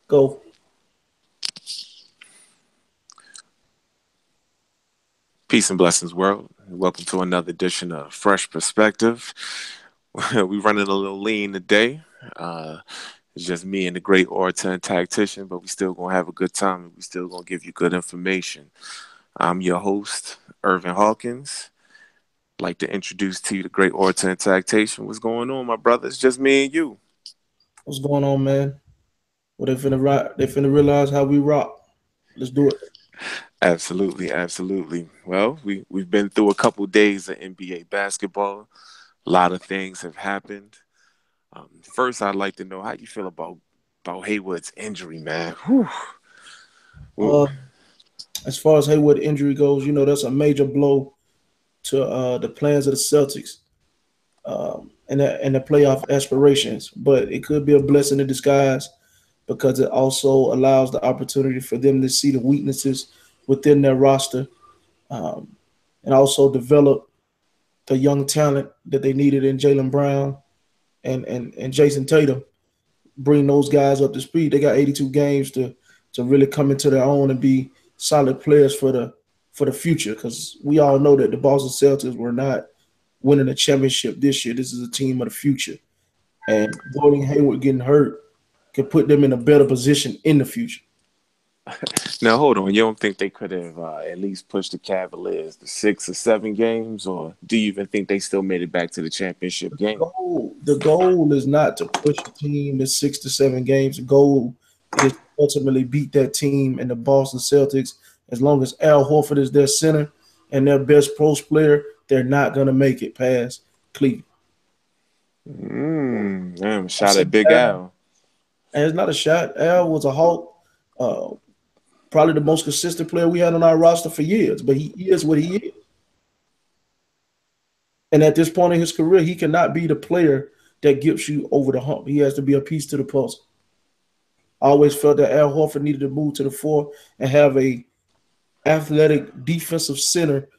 Go. Peace and blessings, world. Welcome to another edition of Phresh Perspective. We running a little lean today. Uh, it's just me and the great orator and tactician, but we still gonna have a good time and we still gonna give you good information. I'm your host, Irvin Hawkins. Like to introduce to you the great orator and tactician. What's going on, my brother? It's just me and you. What's going on, man? Well, they finna rock. They finna realize how we rock. Let's do it. Absolutely, absolutely. Well, we've been through a couple days of NBA basketball. A lot of things have happened. First, I'd like to know how you feel about Hayward's injury, man. Whew. Well, Uh, as far as Hayward injury goes, that's a major blow to the plans of the Celtics and the playoff aspirations. But it could be a blessing in disguise because it also allows the opportunity for them to see the weaknesses within their roster um, and also develop the young talent that they needed in Jalen Brown and Jason Tatum. Bring those guys up to speed. They got 82 games to really come into their own and be solid players for the future. Because we all know that the Boston Celtics were not winning a championship this year. This is a team of the future, and Gordon Hayward getting hurt can put them in a better position in the future. now hold on. You don't think they could have at least pushed the Cavaliers to 6 or 7 games, or do you even think they still made it back to the championship game? The goal is not to push a team to 6 to 7 games. The goal is to ultimately beat that team and the Boston Celtics. As long as Al Horford is their center and their best post player, they're not gonna make it past Cleveland. Damn, I've shot seen at Big Al, Al. and it's not a shot. Al was a Hawk, uh, probably the most consistent player we had on our roster for years. But he is what he is, and at this point in his career, he cannot be the player that gets you over the hump. He has to be a piece to the puzzle. I always felt that Al Horford needed to move to the fore and have a athletic defensive center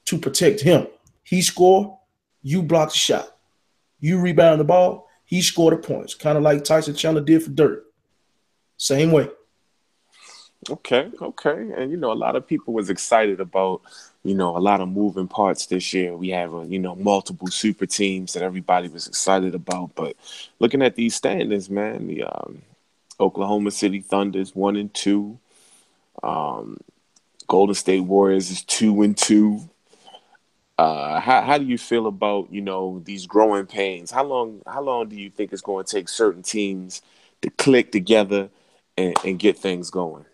to protect him. He score, you block the shot. You rebound the ball, he scored the points. Kind of like Tyson Chandler did for Dirk. Same way. Okay, okay. And a lot of people was excited about, a lot of moving parts this year. We have, multiple super teams that everybody was excited about. But looking at these standings, man, the Oklahoma City Thunder's 1-2. Um, Golden State Warriors is 2-2. How do you feel about these growing pains? How long do you think it's going to take certain teams to click together and get things going?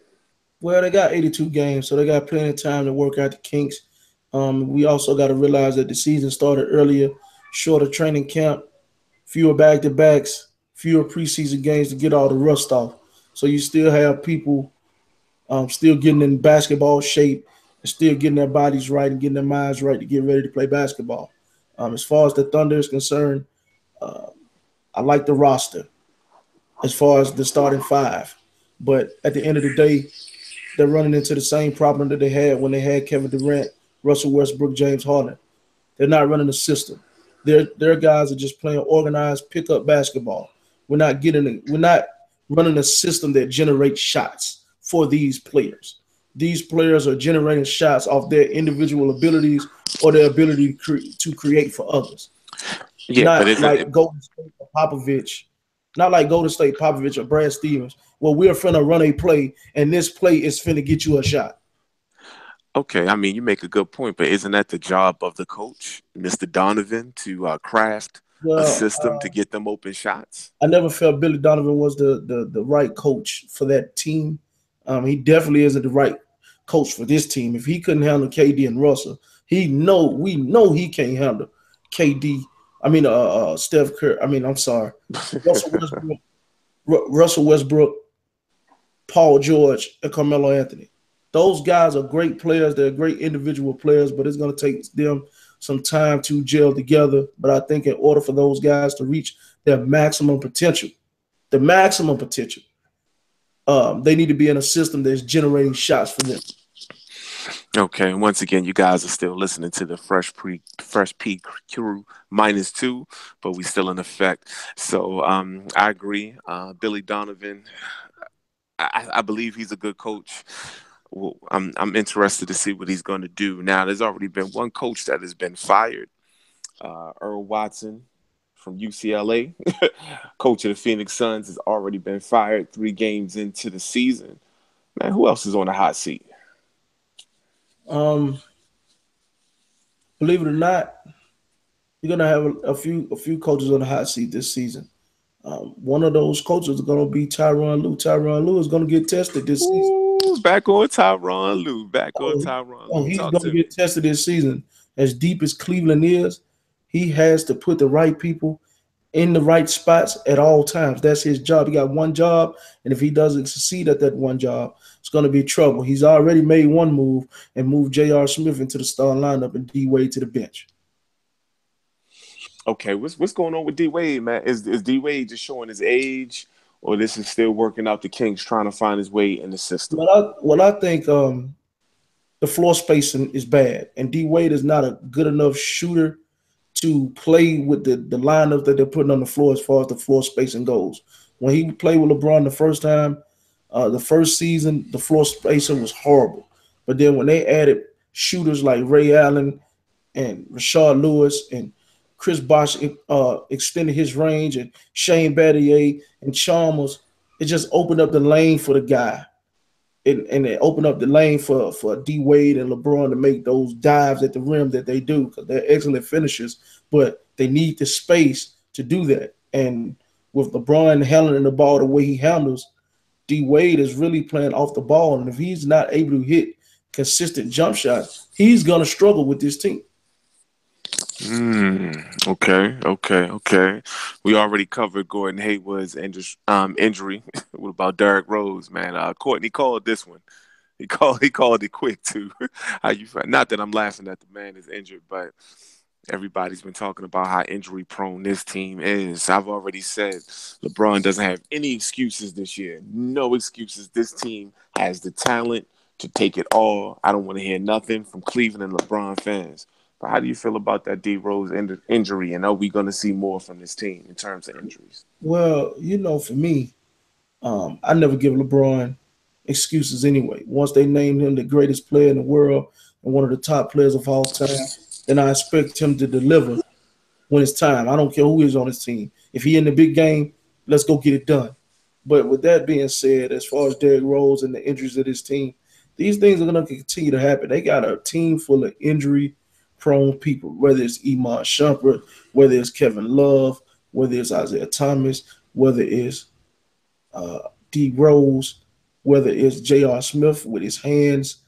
Well, they got 82 games, so they got plenty of time to work out the kinks. We also got to realize that the season started earlier, shorter training camp, fewer back to backs, fewer preseason games to get all the rust off. So you still have people still getting in basketball shape and still getting their bodies right and getting their minds right to get ready to play basketball. As far as the Thunder is concerned, uh, I like the roster as far as the starting five. But at the end of the day, they're running into the same problem that they had when they had Kevin Durant, Russell Westbrook, James Harden. They're not running a system. Their guys are just playing organized pickup basketball. We're not running a system that generates shots for these players. These players are generating shots off their individual abilities or their ability to create for others. Yeah, but Not isn't like it Golden State or Popovich, not like Golden State Popovich or Brad Stevens. Well, we're finna run a play, and this play is finna get you a shot. okay? I mean, you make a good point, but isn't that the job of the coach, Mr. Donovan, to craft a Well, system to get them open shots? I never felt Billy Donovan was the right coach for that team. He definitely isn't the right coach for this team. If he couldn't handle KD and Russell, we know he can't handle KD. I mean, Steph Curry. I mean, I'm sorry, Russell Westbrook, Russell Westbrook, Paul George, and Carmelo Anthony. Those guys are great players. They're great individual players, but it's going to take them some time to gel together. But I think in order for those guys to reach their maximum potential, the maximum potential, they need to be in a system that's generating shots for them. Okay, and once again, you guys are still listening to the Fresh P Crew -2, but we still in effect. So I agree. Billy Donovan. I believe he's a good coach. Well, I'm interested to see what he's going to do. Now, there's already been one coach that has been fired, Earl Watson from UCLA, coach of the Phoenix Suns, has already been fired 3 games into the season. Man, who else is on the hot seat? Um, Believe it or not, you're gonna have a few coaches on the hot seat this season. One of those coaches is gonna be Tyronn Lue. Tyronn Lue is gonna get tested this season. Ooh, back on Tyronn Lue. Back on Oh, Tyronn oh, Lue. he's Talk gonna to me. get tested this season. As deep as Cleveland is, he has to put the right people in the right spots at all times. That's his job. He got one job, and if he doesn't succeed at that one job, it's going to be trouble. He's already made one move and moved J.R. Smith into the starting lineup and D Wade to the bench. Okay, what's going on with D Wade, man? Is D Wade just showing his age, or this is still working out the kinks, trying to find his way in the system? Well, I think the floor spacing is bad, and D Wade is not a good enough shooter to play with the lineup that they're putting on the floor as far as the floor spacing goes. When he played with LeBron the first time, the first season, the floor spacing was horrible. But then when they added shooters like Ray Allen and Rashard Lewis and Chris Bosh extended his range and Shane Battier and Chalmers, it just opened up the lane for the guy. And it opened up the lane for D Wade and LeBron to make those dives at the rim that they do because they're excellent finishers, but they need the space to do that. And with LeBron handling the ball the way he handles, D Wade is really playing off the ball, and if he's not able to hit consistent jump shots, he's gonna struggle with this team. Okay. We already covered Gordon Hayward's injury. What about Derrick Rose, man? Courtney called this one. He called it quick too. How you find? Not that I'm laughing at the man is injured, but everybody's been talking about how injury prone this team is. I've already said LeBron doesn't have any excuses this year. No excuses. This team has the talent to take it all. I don't want to hear nothing from Cleveland and LeBron fans. But how do you feel about that D Rose injury? And are we going to see more from this team in terms of injuries? Well, for me, I never give LeBron excuses anyway. Once they named him the greatest player in the world and one of the top players of all time, then I expect him to deliver when it's time. I don't care who is on his team. If he in the big game, let's go get it done. But with that being said, as far as Derrick Rose and the injuries of his team, these things are going to continue to happen. They got a team full of injury-prone people, whether it's Iman Shumpert, whether it's Kevin Love, whether it's Isaiah Thomas, whether it's D Rose, whether it's J.R. Smith with his hands.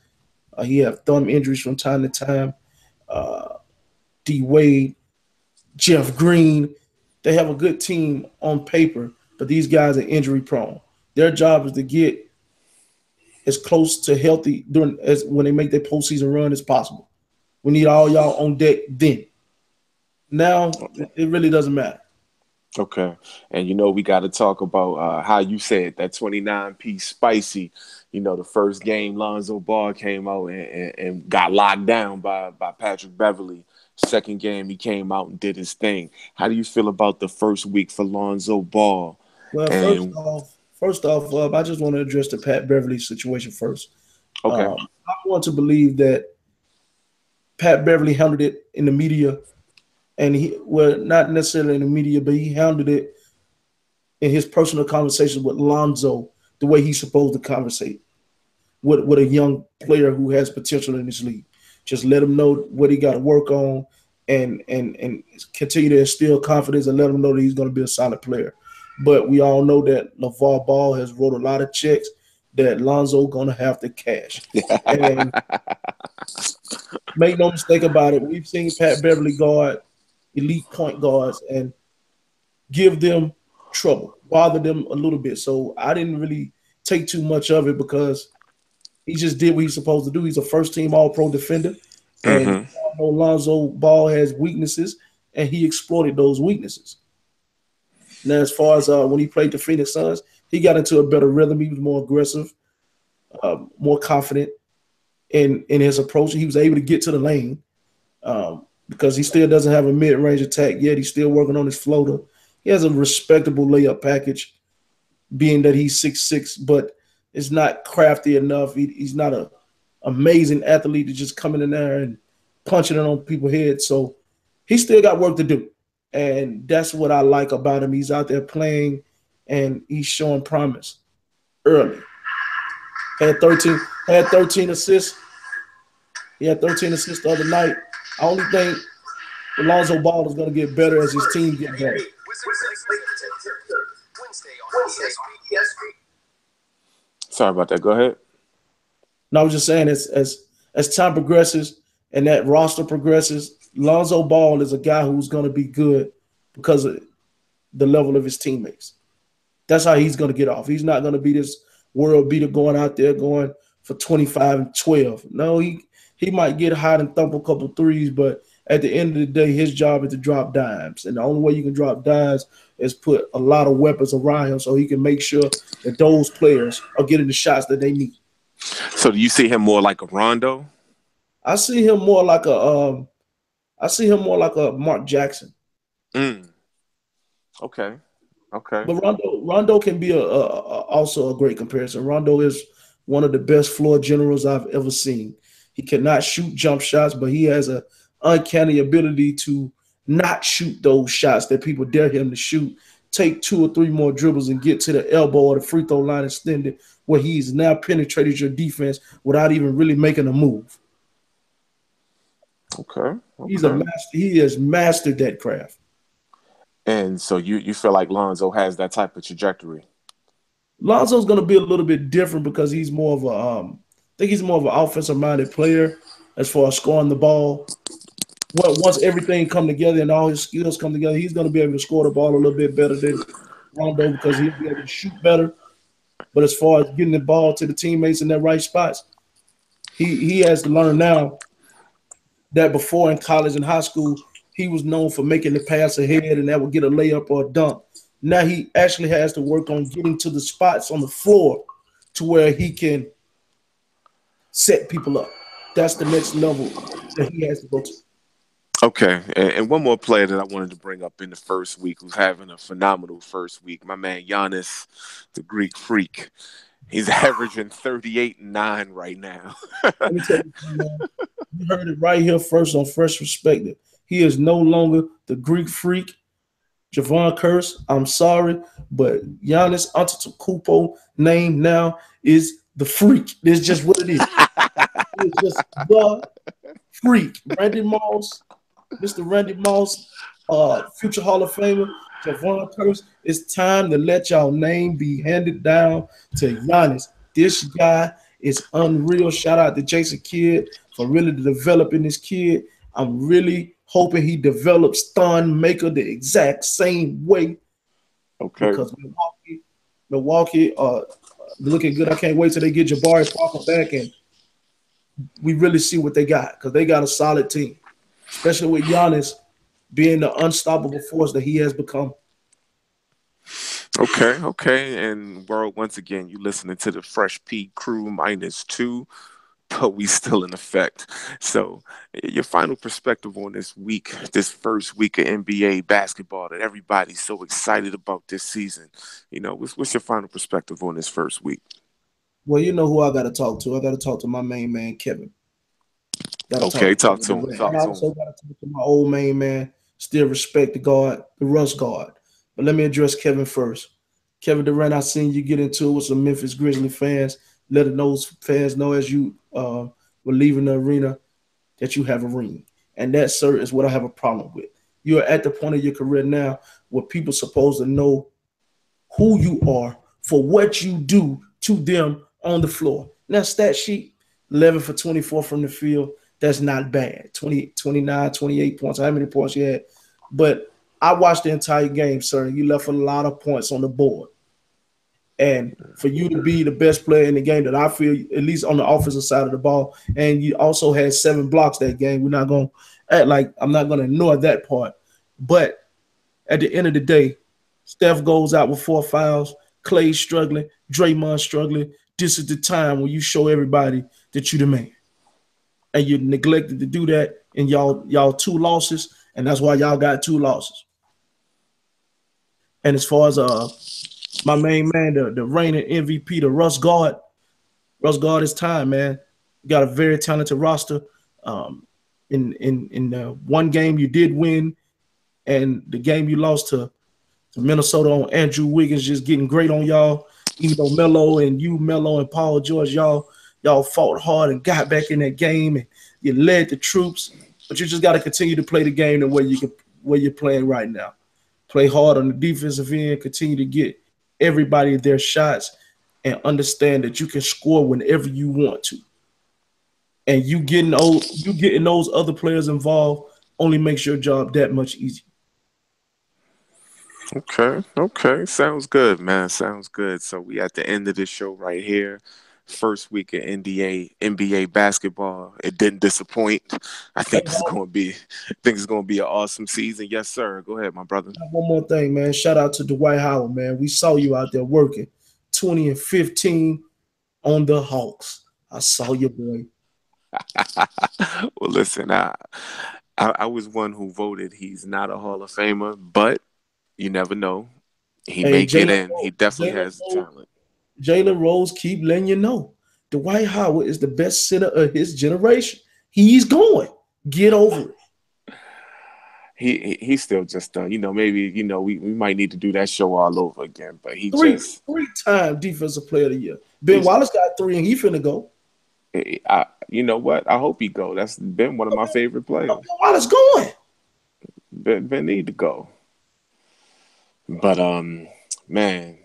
He have thumb injuries from time to time. Uh, D Wade, Jeff Green. They have a good team on paper, but these guys are injury prone. Their job is to get as close to healthy during as when they make their postseason run as possible. We need all y'all on deck then. Now it really doesn't matter. Okay. And we got to talk about how you said that 29-piece spicy. The first game Lonzo Ball came out and got locked down by Patrick Beverly. Second game he came out and did his thing. How do you feel about the first week for Lonzo Ball? Well, And I just want to address the Pat Beverly situation first. okay. I want to believe that Pat Beverly handled it in the media, and not necessarily in the media, but he handled it in his personal conversations with Lonzo the way he's supposed to conversate with a young player who has potential in this league. Just let him know what he got to work on, and continue to instill confidence and let him know that he's going to be a solid player. But we all know that LeVar Ball has wrote a lot of checks that Lonzo gonna have to cash. And make no mistake about it, we've seen Pat Beverly guard elite point guards and give them trouble, bother them a little bit. So I didn't really take too much of it because he just did what he's supposed to do. He's a first team all pro defender. And Hmm. Lonzo Ball has weaknesses and he exploited those weaknesses. Now, as far as when he played the Phoenix Suns, he got into a better rhythm. He was more aggressive, more confident in his approach. He was able to get to the lane because he still doesn't have a mid range attack yet. He's still working on his floater. He has a respectable layup package, being that he's 6'6", but is not crafty enough. He's not a amazing athlete to just coming in there and punching it on people's heads. So he still got work to do. And that's what I like about him. He's out there playing and he's showing promise early. Had 13 assists. He had 13 assists the other night. I only think Alonzo Ball is going to get better as his team get better. Sorry about that. Go ahead. And I was just saying, as time progresses and that roster progresses, Lonzo Ball is a guy who's going to be good because of the level of his teammates. That's how he's going to get off. He's not going to be this world beater going out there going for 25 and 12. No, he might get hot and thump a couple threes, but at the end of the day, his job is to drop dimes. And the only way you can drop dimes is put a lot of weapons around him so he can make sure that those players are getting the shots that they need. So do you see him more like a Rondo? I see him more like a Mark Jackson. Mm. Okay. Okay. But Rondo can be also a great comparison. Rondo is one of the best floor generals I've ever seen. He cannot shoot jump shots, but he has a uncanny ability to not shoot those shots that people dare him to shoot. Take two or three more dribbles and get to the elbow or the free throw line extended, where he's now penetrated your defense without even really making a move. Okay. He's a master. He has mastered that craft. And so you feel like Lonzo has that type of trajectory. Lonzo's going to be a little bit different because he's more of I think he's more of an offensive minded player as far as scoring the ball. Well, once everything come together and all his skills come together, he's going to be able to score the ball a little bit better than Rondo because he'll be able to shoot better. But as far as getting the ball to the teammates in their right spots, he has to learn now that before in college and high school, he was known for making the pass ahead and that would get a layup or a dunk. Now he actually has to work on getting to the spots on the floor to where he can set people up. That's the next level that he has to go to. Okay, and one more player that I wanted to bring up in the first week who's having a phenomenal first week, my man Giannis, the Greek freak. He's averaging 38 and 9 right now. Let me tell you, man, you heard it right here first on Phresh Perspective. He is no longer the Greek freak, Javon Curse. I'm sorry, but Giannis Antetokounmpo name now is the freak. It's just what it is. It's just the freak. Randy Moss, Mr. Randy Moss, future Hall of Famer, Javon Curse. It's time to let y'all name be handed down to Giannis. This guy is unreal. Shout out to Jason Kidd for really developing this kid. I'm really hoping he develops Thon Maker the exact same way. Okay. Because Milwaukee looking good. I can't wait till they get Jabari Parker back and we really see what they got because they got a solid team, especially with Giannis being the unstoppable force that he has become. Okay, okay. And world, once again, you listening to the Fresh P crew -2, but we still in effect. So your final perspective on this week, this first week of NBA basketball that everybody's so excited about this season. You know, what's your final perspective on this first week? Well, you know who I got to talk to. I got to talk to my main man, Kevin. Got to talk Okay, to talk Kevin to him. Durant. And Talk I to him. also got to talk to my old main man, still respect the guard, the Russ guard. But let me address Kevin first. Kevin Durant, I seen you get into it with some Memphis Grizzly fans. Letting those fans know as you were leaving the arena that you have a ring. And that, sir, is what I have a problem with. You're at the point of your career now where people supposed to know who you are for what you do to them on the floor. Now, stat sheet, 11 for 24 from the field. That's not bad. 20, 29, 28 points. How many points you had? But I watched the entire game, sir. You left a lot of points on the board. And for you to be the best player in the game that I feel, at least on the offensive side of the ball, and you also had 7 blocks that game, we're not going to act like I'm not going to ignore that part. But at the end of the day, Steph goes out with 4 fouls, Clay's struggling, Draymond struggling. This is the time when you show everybody that you the man. And you neglected to do that in y'all 2 losses, and that's why y'all got 2 losses. And as far as My main man, the reigning MVP, the Russ Guard. Russ Guard is time, man. You got a very talented roster. Um, in one game you did win, and the game you lost to Minnesota on Andrew Wiggins just getting great on y'all. Even though Melo and Paul George, y'all fought hard and got back in that game and you led the troops. But you just got to continue to play the game the way you're playing right now. Play hard on the defensive end. Continue to get everybody their shots and understand that you can score whenever you want to. And you getting those other players involved only makes your job that much easier. Okay, okay. Sounds good, man. Sounds good. So we at the end of this show right here. First week of NBA basketball. It didn't disappoint. I Hey, think it's gonna be I think it's gonna be an awesome season. Yes, sir. Go ahead, my brother. one more thing, man. Shout out to Dwight Howard, man. We saw you out there working. 20 and 15 on the Hawks. I saw you, boy. Well, listen, I was one who voted he's not a Hall of Famer, but you never know. He Hey, may get in. He definitely has the talent. Jalen Rose keep letting you know. Dwight Howard is the best center of his generation. He's going. Get over it. He's still just maybe we might need to do that show all over again, but Three-time defensive player of the year. Ben he's Wallace got three and he finna go. you know what, I hope he go. That's been one of my favorite No, players. Ben Wallace going. Ben need to go, but man,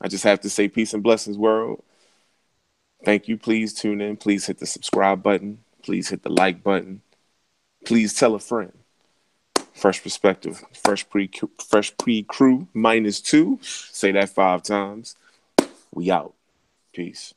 I just have to say peace and blessings, world. Thank you. Please tune in. Please hit the subscribe button. Please hit the like button. Please tell a friend. Fresh Perspective, Fresh Pre Crew -2. Say that 5 times. We out. Peace.